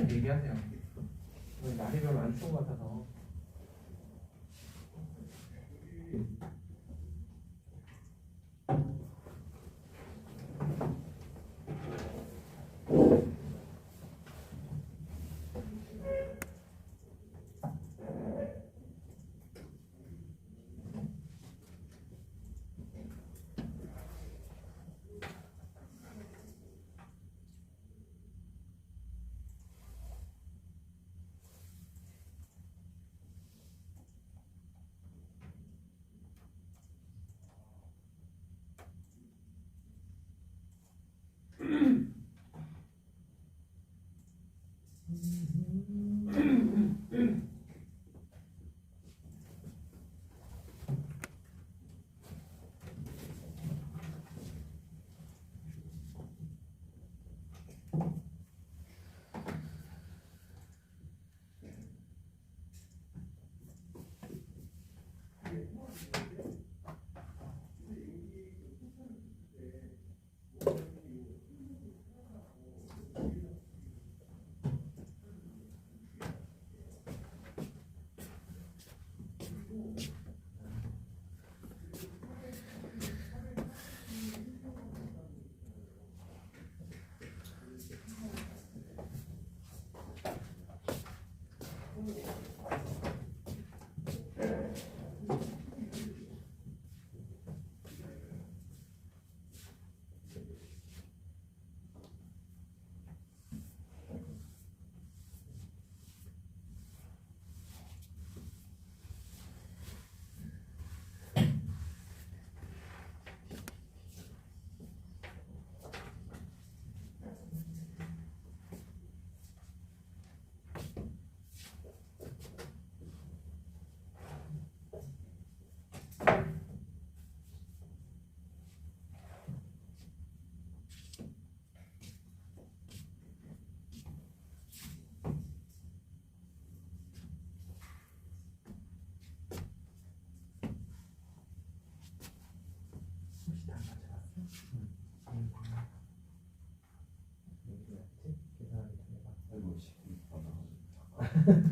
있으면 얘기하세요. 날이 별로 안 추운 것 같아서.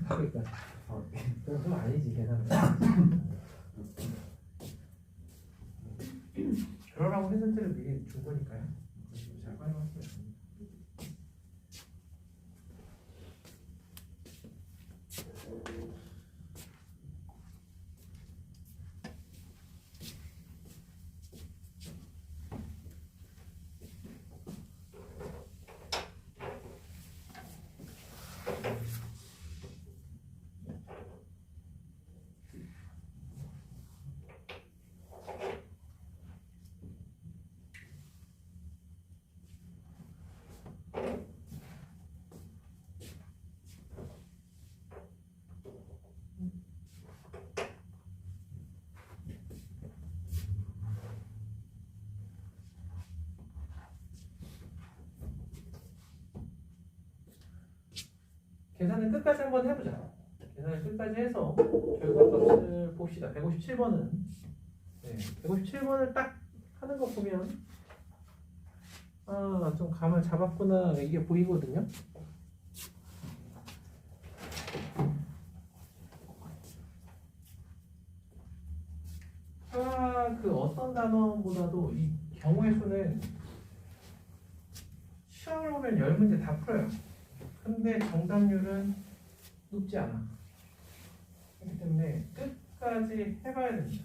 그러니까 그건 아니지 계산은. 그러라고 해설제를 미리 준 거니까요. 잘 활용하시면 됩니다. 계산을 끝까지 한번 해보자. 계산을 끝까지 해서 결과값을 봅시다. 157번은 157번을 딱 하는 거 보면 좀 감을 잡았구나 이게 보이거든요. 그 어떤 단원보다도 이 경우의 수는 시험을 보면 10문제 다 풀어요. 근데 정답률은 높지 않아. 그렇기 때문에 끝까지 해봐야 됩니다.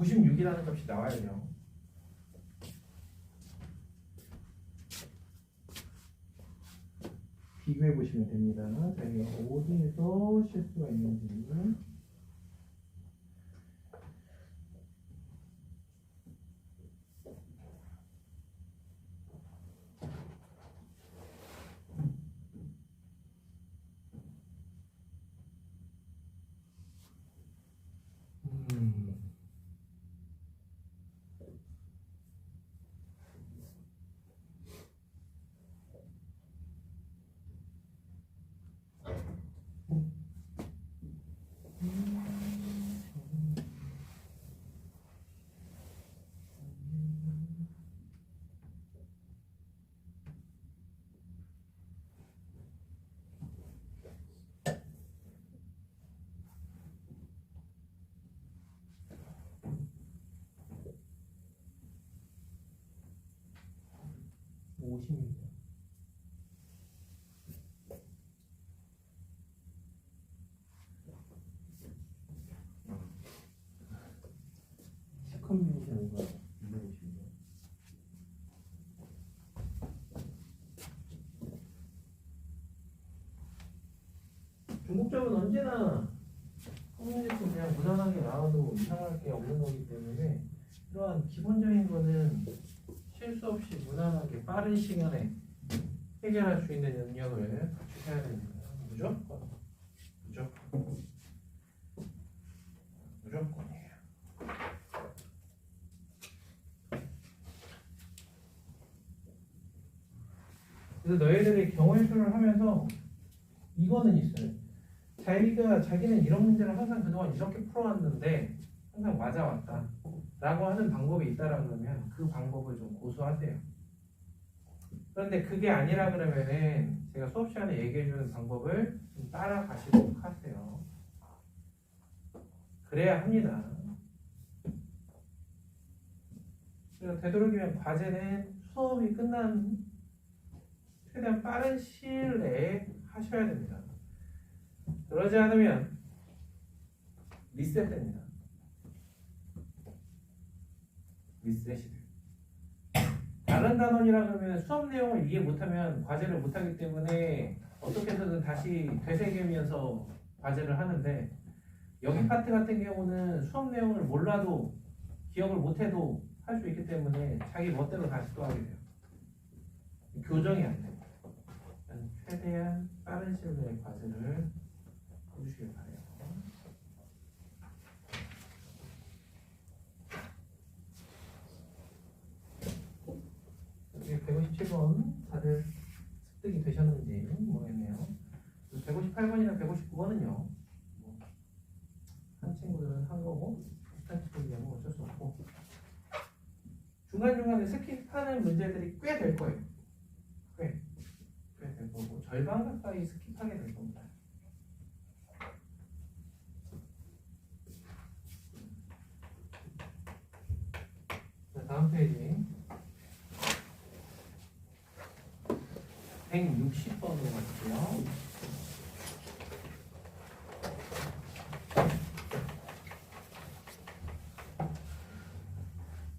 96이라는 값이 나와야 돼요. 비교해 보시면 됩니다. 저희가 어디에서 실수가 있는지. 컨벤션과 250이요. 중국점은 언제나 커뮤니티 그냥 무난하게 나와도 이상할 게 없는 거기 때문에 이러한 기본적인 거는 실수 없이 무난하게 빠른 시간에 해결할 수 있는 능력을 갖추셔야 됩니다. 무조건. 무조건이에요. 그래서 너희들이 경우의 수를 하면서 이거는 있어요. 자기는 이런 문제를 항상 그동안 이렇게 풀어왔는데 항상 맞아왔다 라고 하는 방법이 있다라 그러면 그 방법을 좀 고수하세요. 그런데 그게 아니라 그러면은 제가 수업 시간에 얘기해주는 방법을 좀 따라가시도록 하세요. 그래야 합니다. 그래서 되도록이면 과제는 수업이 끝난 최대한 빠른 시일 내에 하셔야 됩니다. 그러지 않으면 리셋됩니다. 리셋이 돼요. 다른 단원이라 그러면 수업 내용을 이해 못하면 과제를 못하기 때문에 어떻게 해서든 다시 되새기면서 과제를 하는데 여기 파트 같은 경우는 수업 내용을 몰라도 기억을 못해도 할 수 있기 때문에 자기 멋대로 다시 또 하게 돼요. 교정이 안 돼요. 최대한 빠른 시일 내에 과제를 해주시길 바래요. 여기 157번 다들 습득이 되셨는지 모르겠네요. 158번이나 159번은요. 한 친구들은 한 거고 비슷한 친구들은 어쩔 수 없고 중간중간에 스킵하는 문제들이 꽤 될 거예요. 꽤 될 거고 절반 가까이 스킵하게 될 겁니다. 자, 다음 페이지 160번으로 갈게요.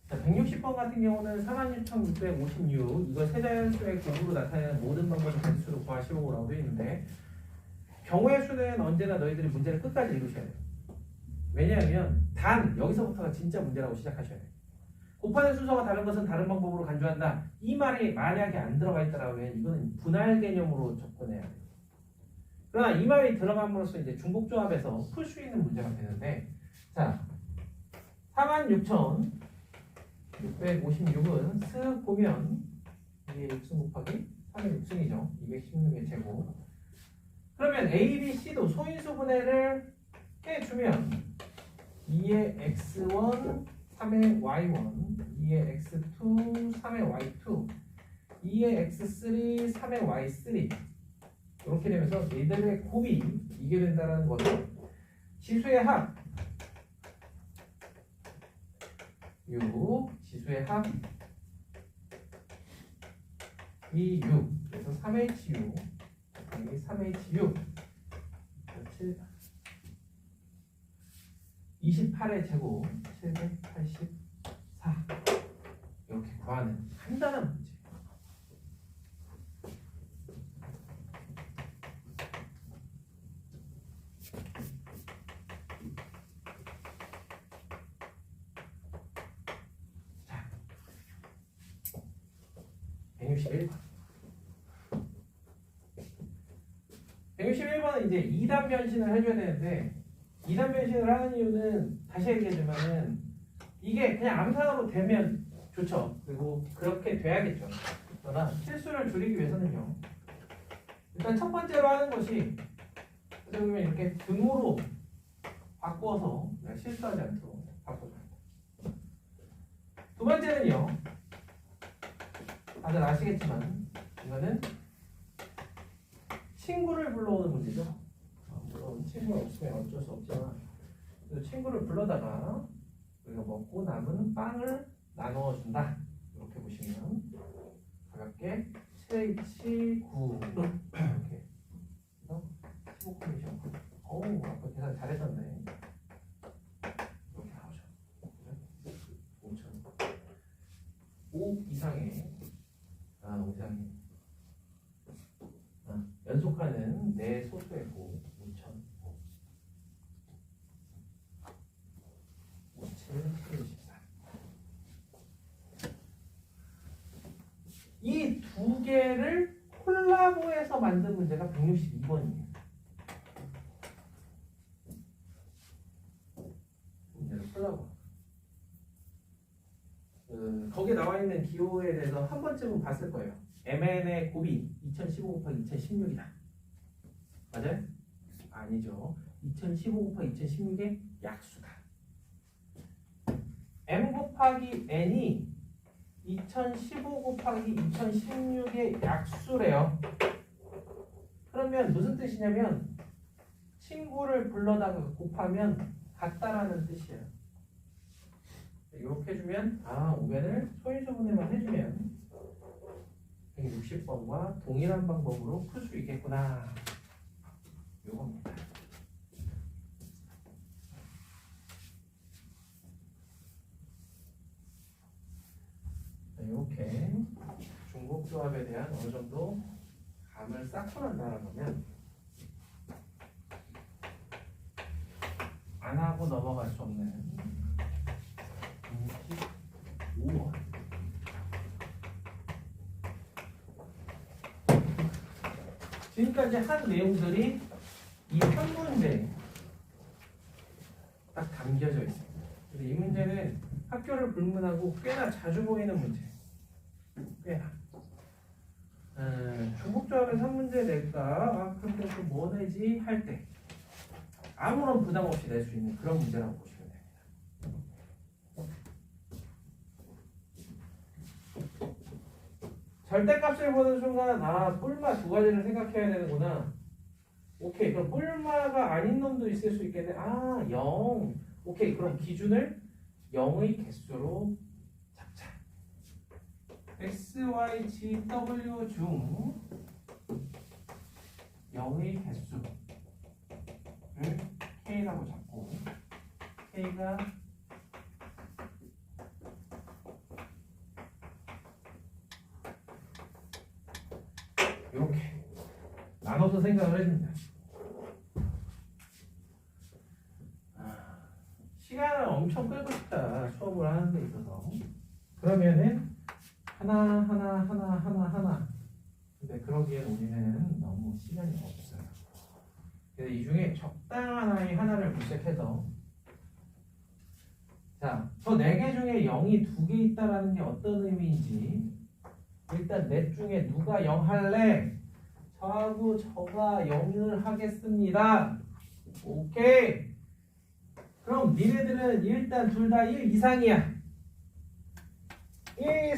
자, 160번 같은 경우는 46,656 이거 세자연수의 곱으로 나타내는 모든 방법의 개수로 구하 15라고 되어 있는데 경우의 수는 언제나 너희들이 문제를 끝까지 읽으셔야 돼요. 왜냐하면 단 여기서부터가 진짜 문제라고 시작하셔야 돼요. 곱하는 순서가 다른 것은 다른 방법으로 간주한다. 이 말이 만약에 안 들어가 있다라면 이거는 분할 개념으로 접근해야 돼요. 그러나 이 말이 들어감으로써 이제 중복조합에서 풀 수 있는 문제가 되는데 자 46,656은 쓱 보면 이게 6승 곱하기 3의 6승이죠. 216의 제곱. 그러면 A, B, C도 소인수 분해를 해주면 2의 x1 3의 y1 2의 x2 3의 y2 2의 x3 3의 y3 이렇게 되면서 얘들의 곱이 이게 된다는 거죠. 지수의 합 6 지수의 합 이 6 그래서 3H6 여기 3H6 7 28의 제곱 784 이렇게 구하는 간단한 문제. 자, 161번. 161번은 이제 2단 변신을 해줘야 되는데 2단 변신을 하는 이유는 다시 얘기해주면은 이게 그냥 암산으로 되면 좋죠. 그리고 그렇게 돼야겠죠. 그러나 실수를 줄이기 위해서는요. 일단 첫 번째로 하는 것이 어떻게 보면 이렇게 등으로 바꿔서 실수하지 않도록 바꿔줘야 돼요. 두 번째는요. 다들 아시겠지만 이거는 친구를 불러오는 문제죠. 물론 친구가 없으면 어쩔 수 없지만 친구를 불러다가 우리가 먹고 남은 빵을 나누어 준다. 이렇게 보시면 가볍게 7H9 이렇게 15 커미션. 어우, 아까 계산 잘했었네. 이렇게 나오죠. 5천 5 이상의 5 이상의 연속하는 네 소수의 고 5천 5774. 이 두 개를 콜라보해서 만든 문제가 162번이에요. 문제를 콜라보. 거기에 나와 있는 기호에 대해서 한 번쯤은 봤을 거예요. MN의 곱이 2015 곱하기 2016이다. 맞아요? 아니죠. 2015 곱하기 2016의 약수다. M 곱하기 N이 2015 곱하기 2016의 약수래요. 그러면 무슨 뜻이냐면 친구를 불러다가 곱하면 같다라는 뜻이에요. 이렇게 해주면 5변을 소인수분해만 해주면 160번과 동일한 방법으로 풀 수 있겠구나. 요겁니다. 이렇게 중복조합에 대한 어느 정도 감을 쌓고 난다면 안 하고 넘어갈 수 없는 25번. 지금까지 한 내용들이 이 한 문제에 딱 담겨져 있습니다. 이 문제는 학교를 불문하고 꽤나 자주 보이는 문제. 꽤나. 중복조합에서 한 문제 낼까? 근데 또 뭐 내지? 할 때 아무런 부담 없이 낼 수 있는 그런 문제라고 보시면 됩니다. 절대값을 보는 순간 뿔마 두 가지를 생각해야 되는구나. 오케이, 그럼 뿔마가 아닌 놈도 있을 수 있겠네. 0. 오케이, 그럼 기준을 0의 개수로 잡자. x, y, g, w 중 0의 개수를 k라고 잡고 k가 이렇게 나눠서 생각을 해줍니다. 시간을 엄청 끌고 싶다. 수업을 하는 데 있어서. 그러면은 하나. 근데 그러기엔 우리는 너무 시간이 없어요. 그래서 이 중에 적당한 아이 하나를 물색해서 자, 저 4개 중에 0이 2개 있다라는 게 어떤 의미인지 일단 넷 중에 누가 0 할래? 저하고 저가 0을 하겠습니다. 오케이. 그럼 니네들은 일단 둘 다 1 이상이야. 1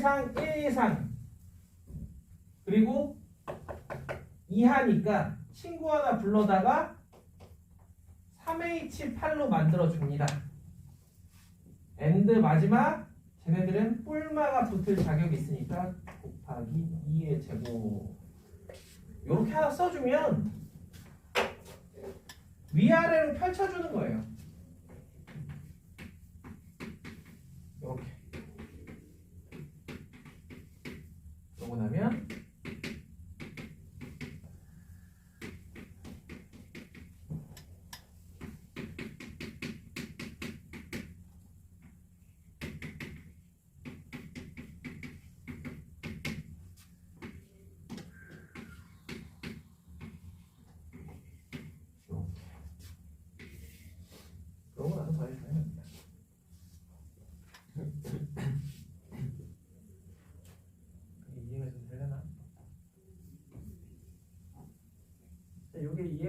이상. 그리고 2하니까 친구 하나 불러다가 3H8로 만들어줍니다. 엔드 마지막 쟤네들은 뿔마가 붙을 자격이 있으니까 곱하기 2의 제곱. 이렇게 하나 써주면 위아래로 펼쳐주는 거예요.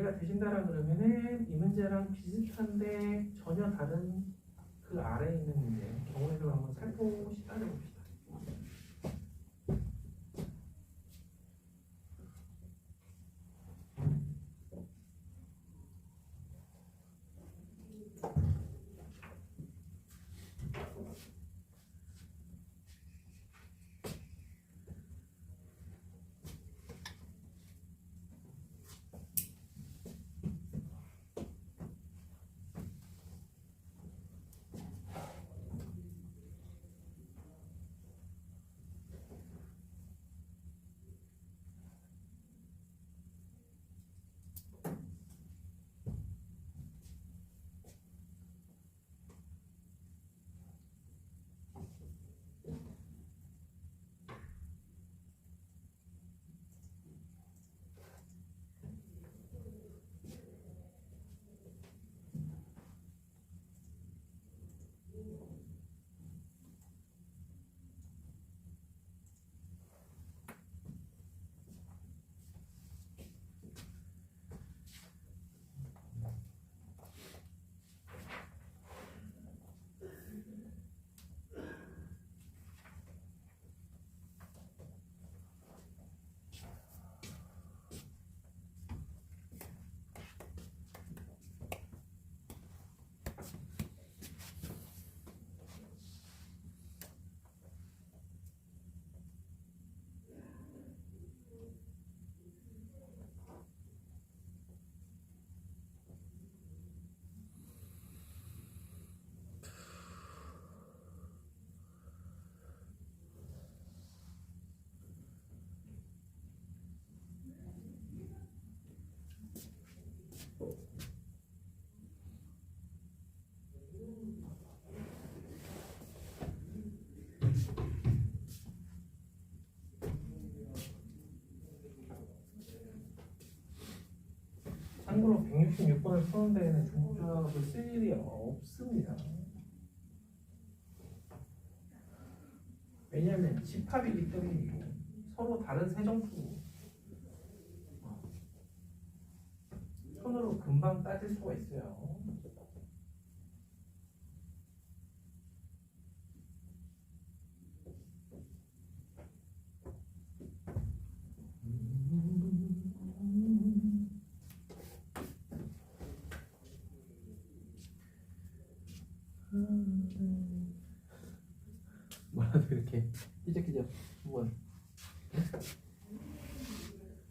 이해가 되신다라 그러면은 이 문제랑 비슷한데 전혀 다른 그 아래에 있는 문제 경우를 한번 살펴봅시다. 참고로 166번을 푸는 데에는 중조합을 쓸 일이 없습니다. 왜냐하면 집합이기 때문이고 서로 다른 세정수 손으로 금방 따질 수가 있어요. 뭐라도 이렇게 삐적삐적 한번.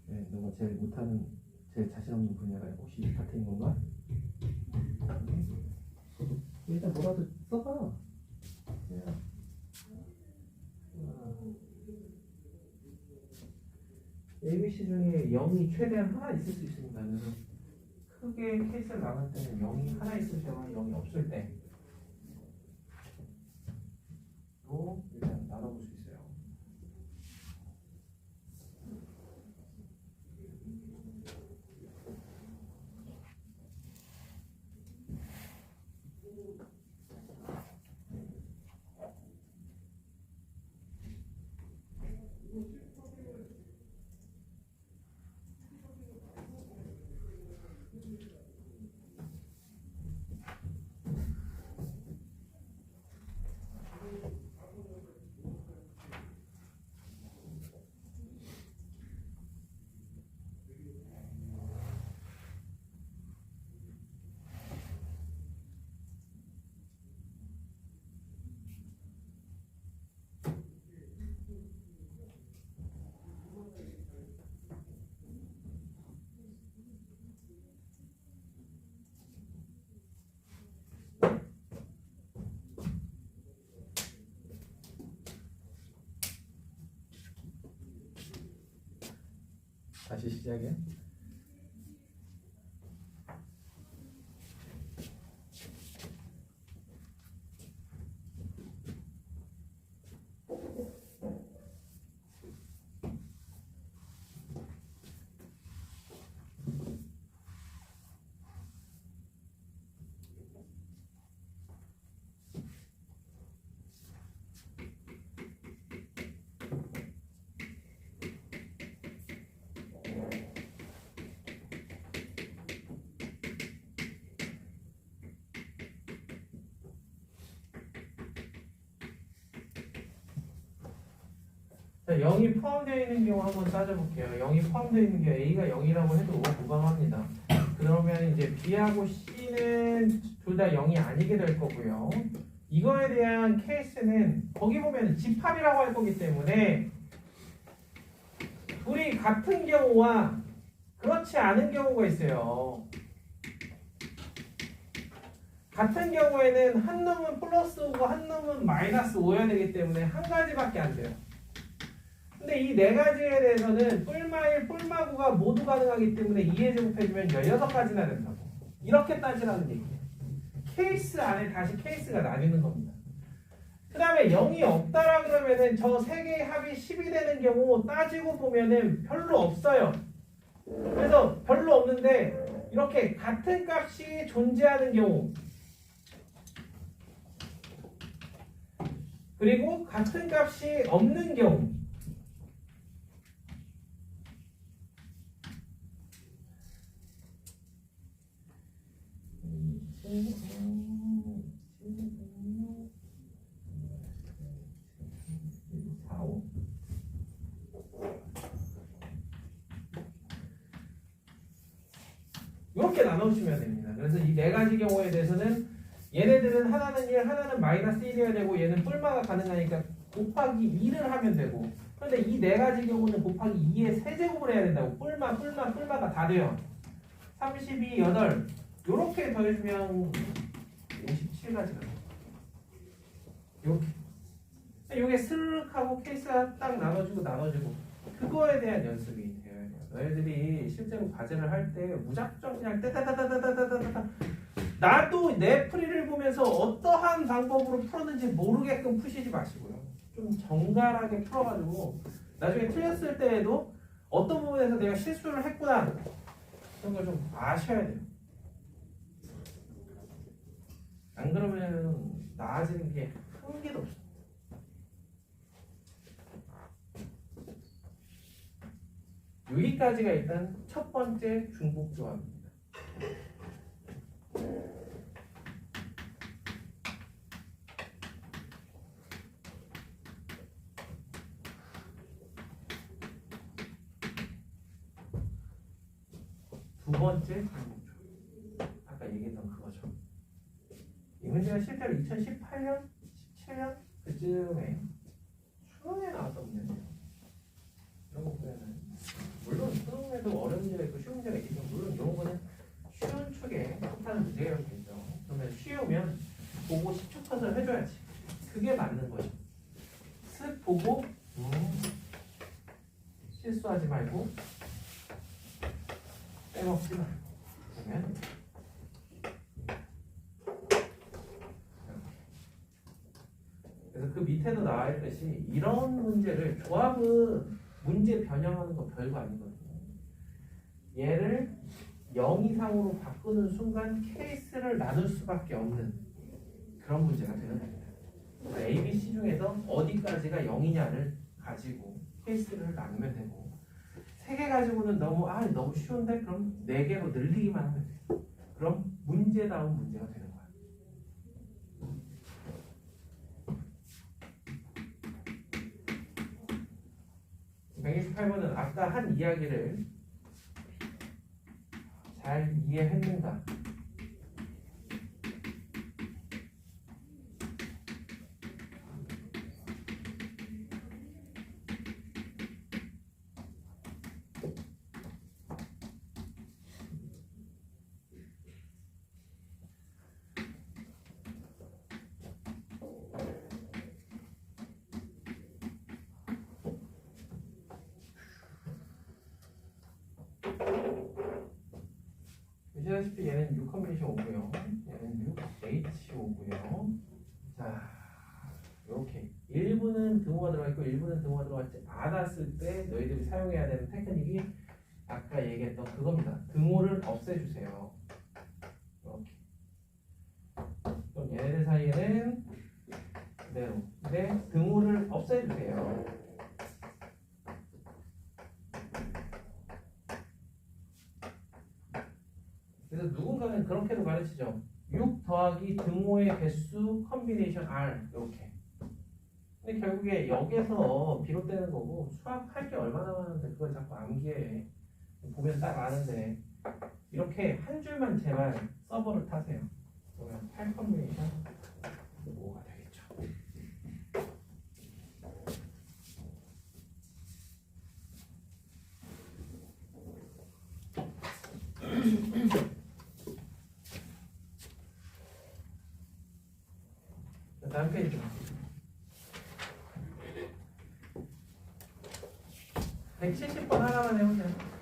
네, 너가 제일 못하는, 제일 자신 없는 분야가 혹시 파트인 건가? 일단 뭐라도 써봐. 그냥. ABC 중에 0이 최대한 하나 있을 수 있습니다. 그래서 크게 케이스를 나눌 때는 0이 하나 있을 때와 0이 없을 때 일단 나눠볼 수 있어요. 다시 시작해. 자, 0이 포함되어 있는 경우 한번 따져볼게요. 0이 포함되어 있는 경우 A가 0이라고 해도 무방합니다. 그러면 이제 B하고 C는 둘 다 0이 아니게 될 거고요. 이거에 대한 케이스는 거기 보면 집합이라고 할 거기 때문에 둘이 같은 경우와 그렇지 않은 경우가 있어요. 같은 경우에는 한 놈은 플러스 5고 한 놈은 마이너스 5여야 되기 때문에 한 가지밖에 안 돼요. 근데 이 네 가지에 대해서는 뿔마 1, 뿔마 9가 모두 가능하기 때문에 2에 제곱해주면 16가지나 된다고. 이렇게 따지라는 얘기예요. 케이스 안에 다시 케이스가 나뉘는 겁니다. 그 다음에 0이 없다라 그러면은 저 세 개의 합이 10이 되는 경우 따지고 보면은 별로 없어요. 그래서 별로 없는데 이렇게 같은 값이 존재하는 경우 그리고 같은 값이 없는 경우 이렇게 나눠주시면 됩니다. 그래서 이 네 가지 경우에 대해서는 얘네들은 하나는 1, 하나는 마이너스 1이어야 되고 얘는 뿔마가 가능하니까 곱하기 2를 하면 되고 그런데 이 네 가지 경우는 곱하기 2의 세제곱을 해야 된다고. 뿔마가 다 돼요. 32, 8 요렇게 더해주면 57가지가 돼요. 요렇게 요게 스르륵하고 케이스가 딱 나눠지고 그거에 대한 연습이 돼요. 너희들이 실제로 과제를 할 때 무작정 그냥 따다다다다다다다 나도 내 풀이를 보면서 어떠한 방법으로 풀었는지 모르게끔 푸시지 마시고요. 좀 정갈하게 풀어가지고 나중에 틀렸을 때에도 어떤 부분에서 내가 실수를 했구나 그런 걸 좀 아셔야 돼요. 안 그러면 나아지는 게 한 개도 없어요. 여기까지가 일단 첫 번째 중복 조합입니다. 두 번째 중복 조합. 아까 얘기했던 그거죠. 이 문제가 실제로 2018년, 17년 그쯤에 수능에 나왔던 문제예요. 이런 거 보면은 물론 수능에도 어려운 문제가 있고 쉬운 문제가 있겠지만 물론 이런 거는 쉬운 축에 속하는 문제라고 되죠. 그러면 쉬우면 보고 10초 컷을 해줘야지. 그게 맞는 거죠. 쓱 보고 실수하지 말고 빼먹지 말고 보면 그래서 그 밑에도 나와 있듯이 이런 문제를 조합은 문제 변형하는 거 별거 아니거든요. 얘를 0 이상으로 바꾸는 순간 케이스를 나눌 수밖에 없는 그런 문제가 되는 겁니다. A, B, C 중에서 어디까지가 0이냐를 가지고 케이스를 나누면 되고 3개 가지고는 너무 쉬운데 그럼 4개로 늘리기만 하면 돼요. 그럼 문제다운 문제가 되는 거예요. 이 128번은 아까 한 이야기를 잘 이해했는가? 보시다시피 얘는 6 컨비네이션 오고요. 얘는 6H 오고요. 자, 이렇게 일부는 등호가 들어가 있고 일부는 등호가 들어갔지 않았을 때 너희들이 사용해야 되는 테크닉이 아까 얘기했던 그겁니다. 등호를 없애주세요. 이렇게. 그럼 얘네들 사이에는 그대로. 근데 등호를 없애주세요. 그래서 누군가는 그렇게도 가르치죠. 6 더하기 등호의 개수 컨비네이션 R 이렇게 근데 결국에 여기에서 비롯되는 거고 수학할 게 얼마나 많은데 그걸 자꾸 암기해. 보면 딱 아는데 이렇게 한 줄만 제발 서버를 타세요. 그러면 팔 컨비네이션 뭐가 되겠죠. 다음 페이지 좀 170번 하나만 해보세요.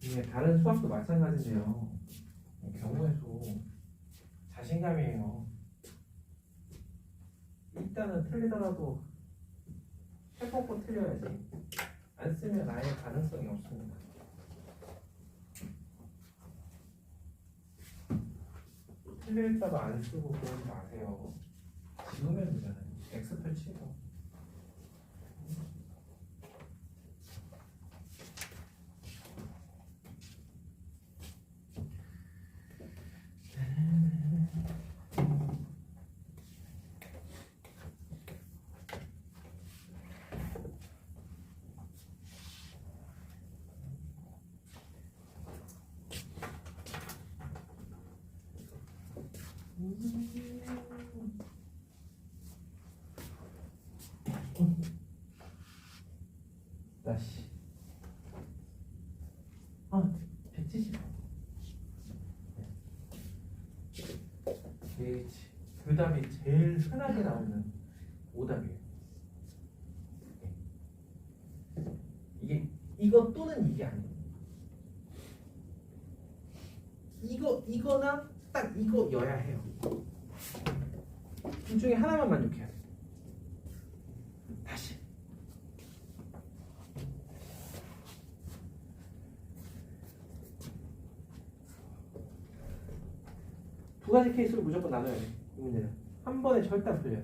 이게 다른 수학도 마찬가지인데요. 경우의 수 자신감이에요. 일단은 틀리더라도 해보고 틀려야지. 안 쓰면 아예 가능성이 없습니다. 틀릴까봐 안 쓰고 그러지 마세요. 지우면 되잖아요. X표 치고. 다시 170. 그 다음에 제일 흔하게 나오는 오답이에요. 이게 이거 또는 이게 아니에요. 이거나 딱 이거여야 해요. 둘 중에 하나만 만족해야 돼요. 다시 두 가지 케이스로 무조건 나눠야 돼. 이 문제는 한 번에 절대 안 풀려요.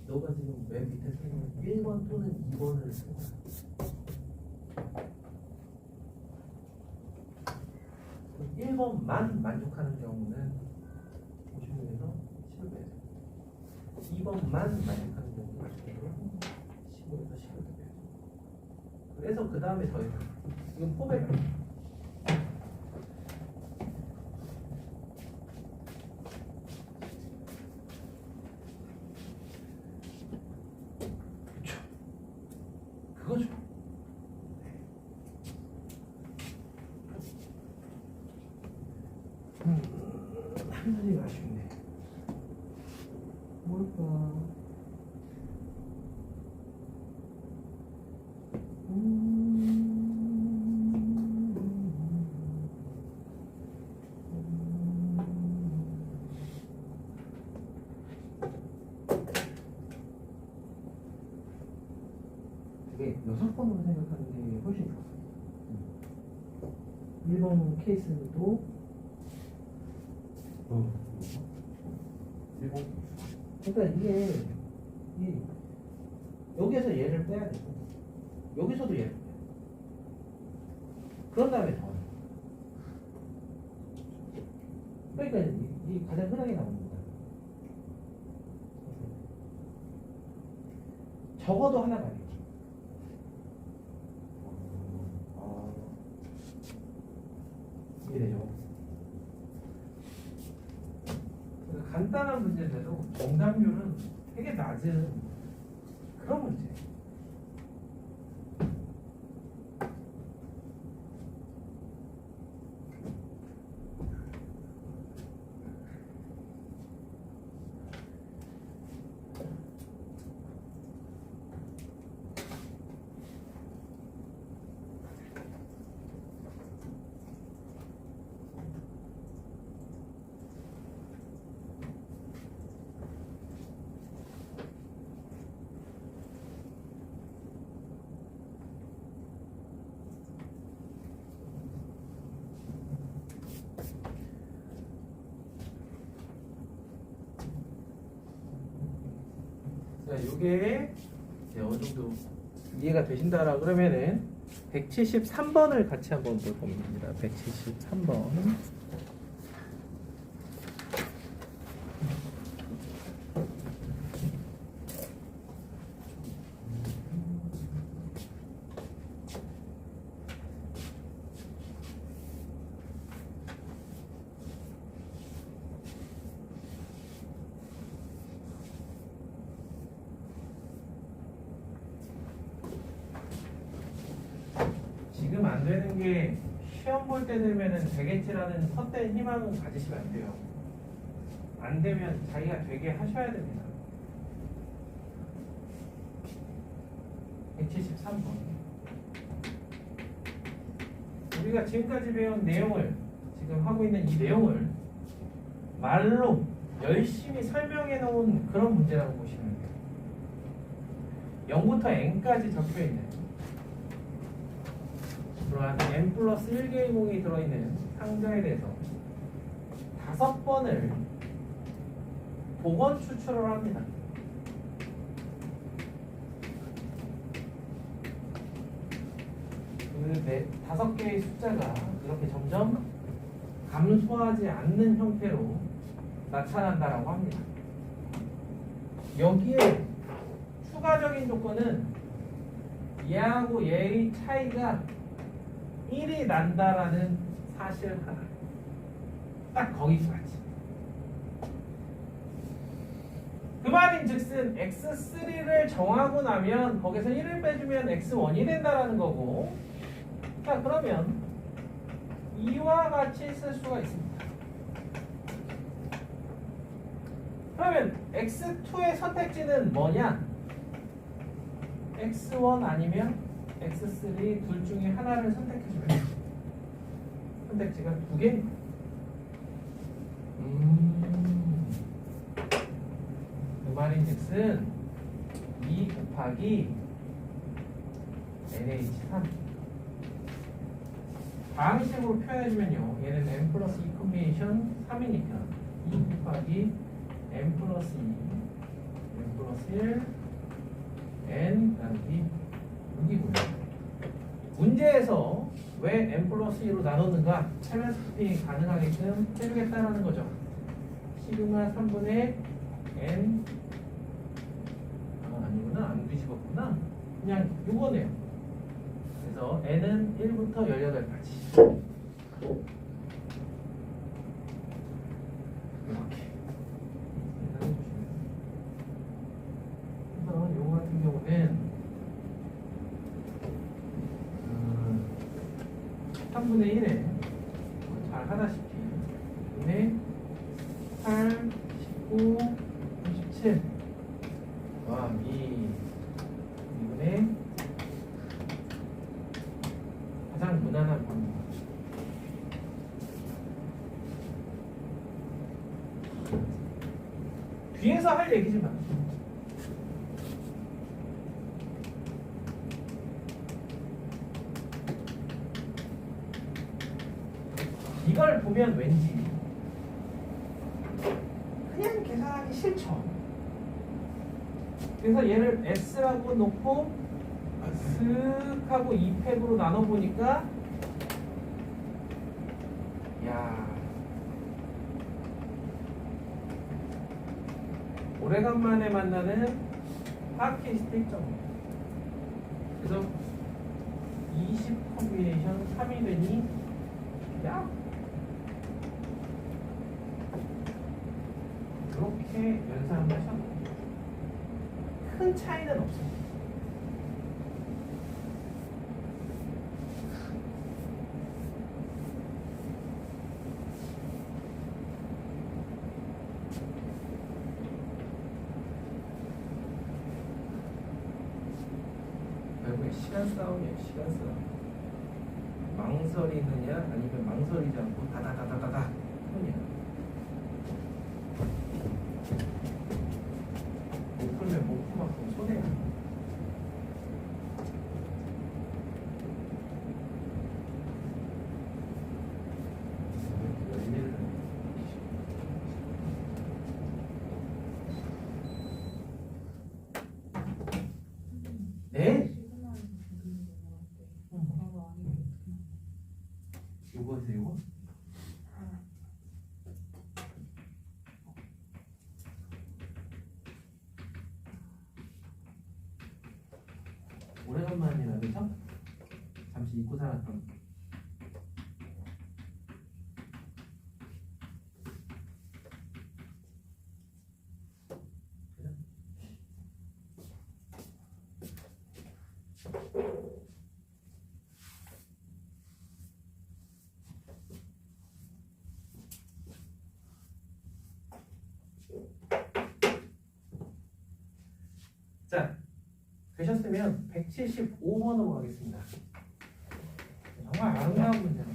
너가 지금 맨 밑에 쓰는 1번 또는 2번을 쓴 거야. 1번만 만족하는 경우는 50에서 10을 빼야 돼요. 2번만 만족하는 경우는 15에서 10을 빼야 돼요. 그래서 그 다음에 더해요. 이건 포배예요. 그렇죠. 그거죠. 한 문제가 아쉽네. 뭘까? 되게 6번으로 생각하는 게 훨씬 좋았어요. 1번 케이스도 그러니까 이게 여기에서 얘를 빼야 되고 여기서도 얘를 빼야 돼. 그런 다음에 더. 그러니까 이 가장 흔하게 나오는 거다. 적어도 하나 가야지. 이해되죠? 간단한 문제인데도 정답률은 되게 낮은 그런 문제. 자, 이게 어느 정도 이해가 되신다라 그러면은 173번을 같이 한번 볼 겁니다. 173번. 지금 안 되는 게 시험 볼 때 되면은 되겠지라는 헛된 희망은 가지시면 안 돼요. 안 되면 자기가 되게 하셔야 됩니다. 173번. 우리가 지금까지 배운 내용을, 지금 하고 있는 이 내용을 말로 열심히 설명해 놓은 그런 문제라고 보시면 돼요. 0부터 n까지 적혀 있는 그러한 n 플러스 1개의 공이 들어있는 상자에 대해서 5번을 복원 추출을 합니다. 그 5개의 숫자가 이렇게 점점 감소하지 않는 형태로 나타난다라고 합니다. 여기에 추가적인 조건은 얘하고 얘의 차이가 1이 난다라는 사실 하나. 딱 거기까지. 그 말인 즉슨 x3를 정하고 나면 거기서 1을 빼주면 x1이 된다라는 거고, 자 그러면 이와 같이 쓸 수가 있습니다. 그러면 x2의 선택지는 뭐냐? x1 아니면 x3 둘 중에 하나를 선택해주면 돼요. 선택지가 2개. 그 말인즉슨 2 곱하기 NH3 방식으로 표현해주면요, 얘는 n 플러스 2 콤비네이션 3이니까 2 곱하기 n 플러스 2 n 플러스 1 n 나누기 6이고요. 문제에서 왜 n 플러스 2로 나눴는가? 차면 스피딩이 가능하게끔 해주겠다는 거죠. 시그마 3분의 n 아니구나, 안 뒤집었구나. 그냥 요거네요. 그래서 n은 1부터 18까지 이렇게 계산해 주시면. 그래서 요거 같은 경우는 3분의 1에 잘 하다시피 2분의 8, 19, 37 2분의 가장 무난한 방법. 뒤에서 할 얘기지만 이걸 보면 왠지 그냥 계산하기 7천. 그래서 얘를 S라고 놓고 슥 하고 2팩으로 나눠보니까 야 오래간만에 만나는 팟캐스트 점이에요. 그래서 20 컴비네이션 3이 되니 야 이렇게 연산을 하셔도 큰 차이는 없습니다. 결국에 시간 싸움이에요. 시간 싸움. 망설이느냐 아니면 망설이지 않고 다다다다다다 하느냐. 못 풀면 못 풀만큼 손해야. 네? 요거세요, 요거? 오래간만이라 그죠? 잠시 잊고 살았던. 자, 되셨으면 175번으로 가겠습니다. 정말 아름다운 문제네요.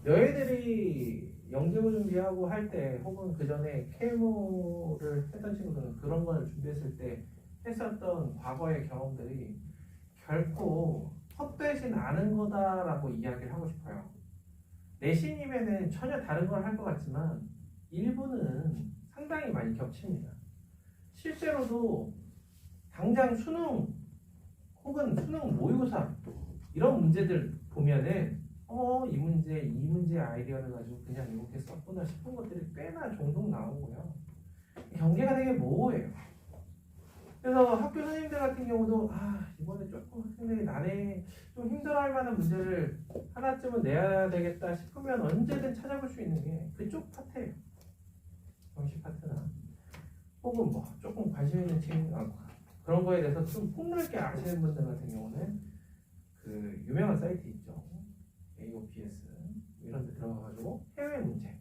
너희들이 영재고 준비하고 할 때 혹은 그 전에 케모를 했던 친구들은 그런 걸 준비했을 때 했었던 과거의 경험들이 결코 헛되진 않은 거다라고 이야기를 하고 싶어요. 내신임에는 전혀 다른 걸 할 것 같지만 일부는 상당히 많이 겹칩니다. 실제로도 당장 수능 혹은 수능 모의고사 이런 문제들 보면은 이 문제 아이디어를 가지고 그냥 이렇게 썼구나 싶은 것들이 꽤나 종종 나오고요. 경계가 되게 모호해요. 그래서 학교 선생님들 같은 경우도 이번에 조금 학생들이 나네 좀 힘들어할 만한 문제를 하나쯤은 내야 되겠다 싶으면 언제든 찾아볼 수 있는 게 그쪽 파트예요. 정시 파트나 혹은 뭐 조금 관심 있는 친구 그런 거에 대해서 좀 폭넓게 아시는 분들 같은 경우는 그 유명한 사이트 있죠. AOPS 이런 데 들어가가지고 해외 문제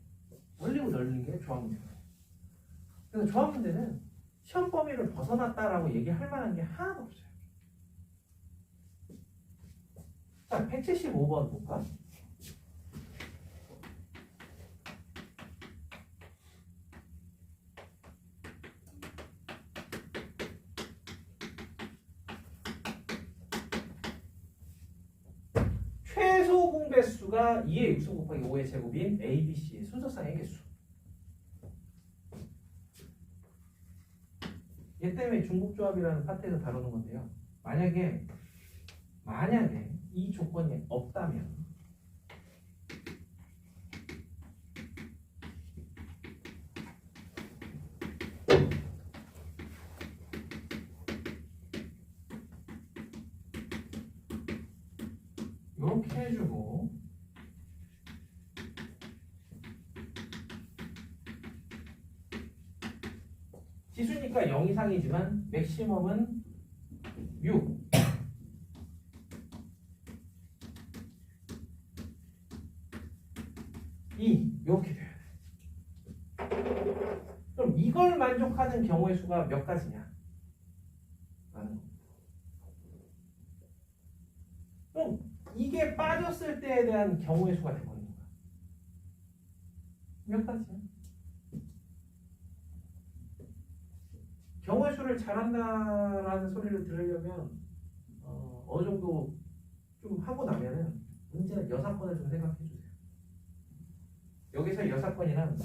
올리고 널리는 게 조합 문제예요. 그래서 조합 문제는 시험 범위를 벗어났다라고 얘기할 만한 게 하나도 없어요. 자, 175번 볼까? 최소 공배수가 2의 6승 곱하기 5의 제곱인 A, B, C의 순서상의 개수. 얘 때문에 중복조합이라는 파트에서 다루는 건데요. 만약에 이 조건이 없다면 이렇게 해주고 지수니까 0 이상이지만 맥시멈은 6 2 이렇게 돼요. 그럼 이걸 만족하는 경우의 수가 몇 가지냐? 라는 겁니다. 그럼 이게 빠졌을 때에 대한 경우의 수가 되버리는 거야. 몇 가지야? 경우의 수를 잘한다라는 소리를 들으려면 어느 정도 좀 하고 나면은 문제는 여사건을 좀 생각해 주세요. 여기서 6건이랑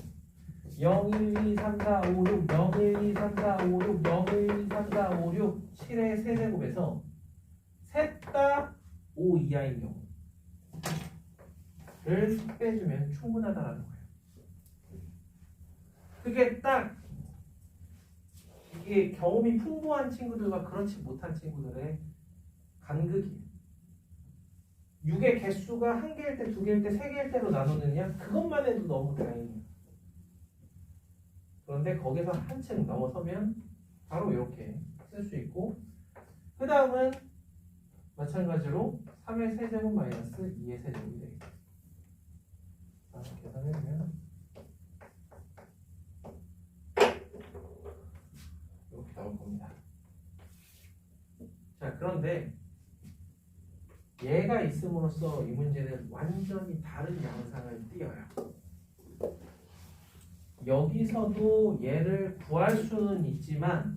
0, 1, 2, 3, 4, 5, 6, 0, 1, 2, 3, 4, 5, 6, 0, 1, 2, 3, 4, 5, 6, 7의 세제곱에서 셋 다 5 이하인 경우를 빼주면 충분하다라는 거예요. 그게 딱 이게 경험이 풍부한 친구들과 그렇지 못한 친구들의 간극이에요. 6의 개수가 1개일 때, 2개일 때, 3개일 때로 나누느냐? 그것만 해도 너무 다행이에요. 그런데 거기서 한층 넘어서면 바로 이렇게 쓸 수 있고, 그 다음은 마찬가지로 3의 세제곱 마이너스 2의 세제곱이 되겠죠. 자, 계산해보면 이렇게 나올 겁니다. 자, 그런데 얘가 있음으로써 이 문제는 완전히 다른 양상을 띄어요. 여기서도 얘를 구할 수는 있지만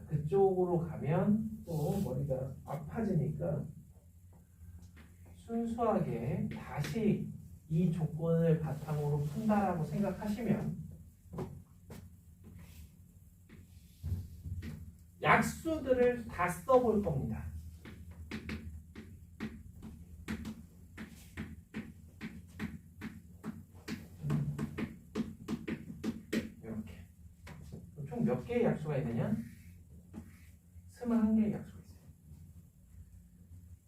그쪽으로 가면 또 머리가 아파지니까 순수하게 다시 이 조건을 바탕으로 푼다라고 생각하시면 약수들을 다 써볼 겁니다. 이렇게 총 몇 개의 약수가 있느냐? 21개의 약수가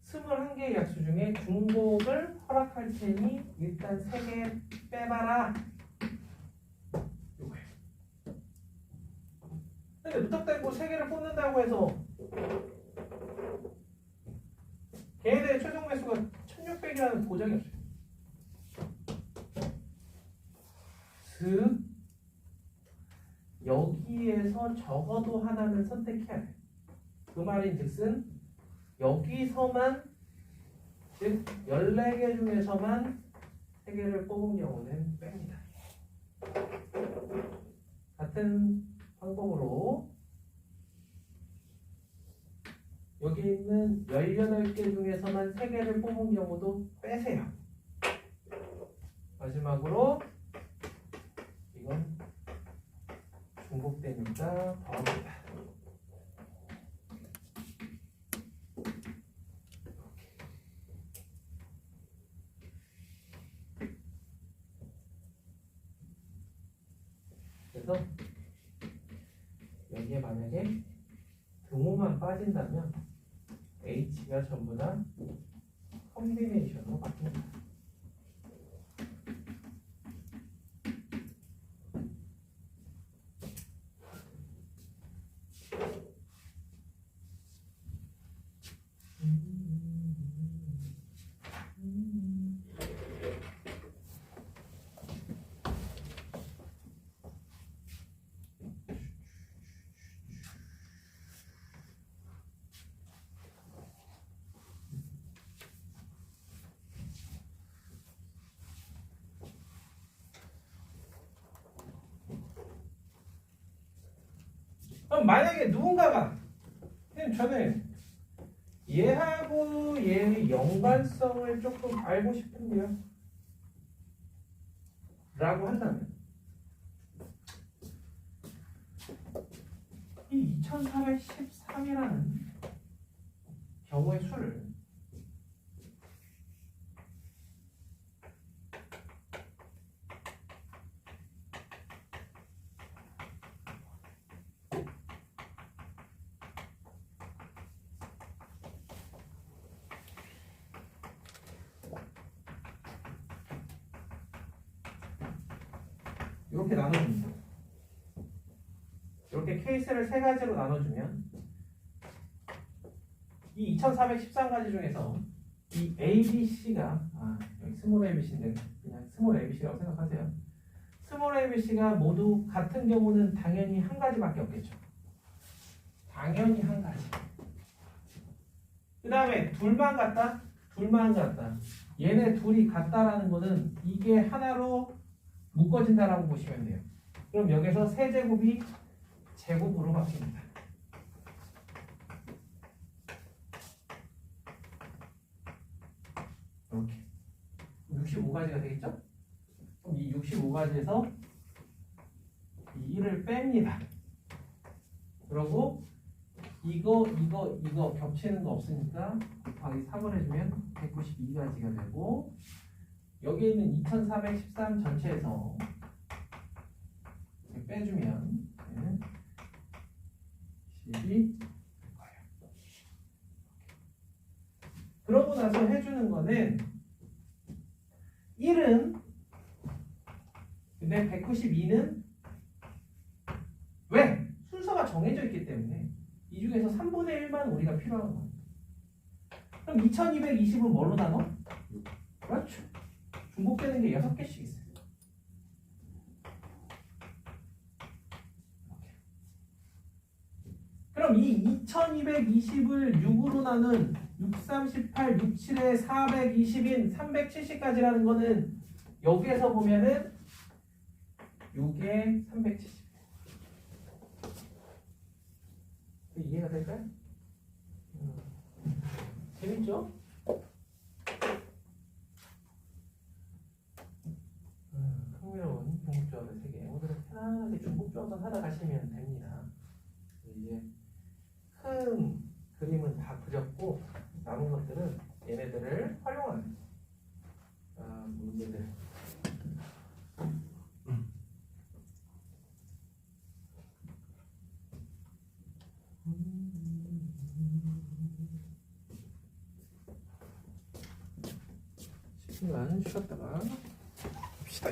있어요. 21개의 약수 중에 중복을 허락할 테니 일단 3개 빼봐라. 요거예요. 근데 무턱대고 3개를 뽑는다고 해서 걔네들의 최종 매수가 1600이라는 보장이 없어요. 즉 여기에서 적어도 하나는 선택해야 돼요. 그 말인즉슨 여기서만, 즉 14개 중에서만 3개를 뽑은 경우는 뺍니다. 같은 방법으로 여기 있는 18개 중에서만 3개를 뽑은 경우도 빼세요. 마지막으로 이건 중복되니까 더합니다. 그래서 여기에 만약에 등호만 빠진다면 H가 전부 다 컴비네이션으로 바뀝니다. 그럼 만약에 누군가가 저는 얘하고 얘의 연관성을 조금 알고 싶은데요 라고 한다면 이 2413이라는 경우의 수를 이렇게 나눠줍니다. 이렇게 케이스를 3가지로 나눠주면 이 2413가지 중에서 이 ABC가 여기 스몰 ABC인데 그냥 스몰 ABC라고 생각하세요. 스몰 ABC가 모두 같은 경우는 당연히 한 가지밖에 없겠죠. 당연히 한 가지. 그 다음에 둘만 같다? 둘만 같다. 얘네 둘이 같다라는 거는 이게 하나로 묶어진다라고 보시면 돼요. 그럼 여기서 세제곱이 제곱으로 바뀝니다. 이렇게. 65가지가 되겠죠? 그럼 이 65가지에서 이 1을 뺍니다. 그러고 이거 겹치는 거 없으니까 곱하기 3을 해주면 192가지가 되고 여기에 있는 2413 전체에서 빼주면 10이 될 거예요. 그러고 나서 해주는 거는 1은 근데 192는 왜? 순서가 정해져 있기 때문에 이 중에서 3분의 1만 우리가 필요한 거예요. 그럼 2220은 뭘로 나눠? 그렇죠. 중복되는 게 6개씩 있어요. 그럼 이 2220을 6으로 나눈 6, 38, 6, 7에 420인 370까지라는 거는 여기에서 보면은 요게 370. 이해가 될까요? 재밌죠? 흥미로운 중복조합의 세계. 오늘은 편안하게 중복조합만 하다 가시면 됩니다. 이제 큰 그림은 다 그렸고 남은 것들은 얘네들을 활용하는 문제들. 시간 쉬었다가 봅시다.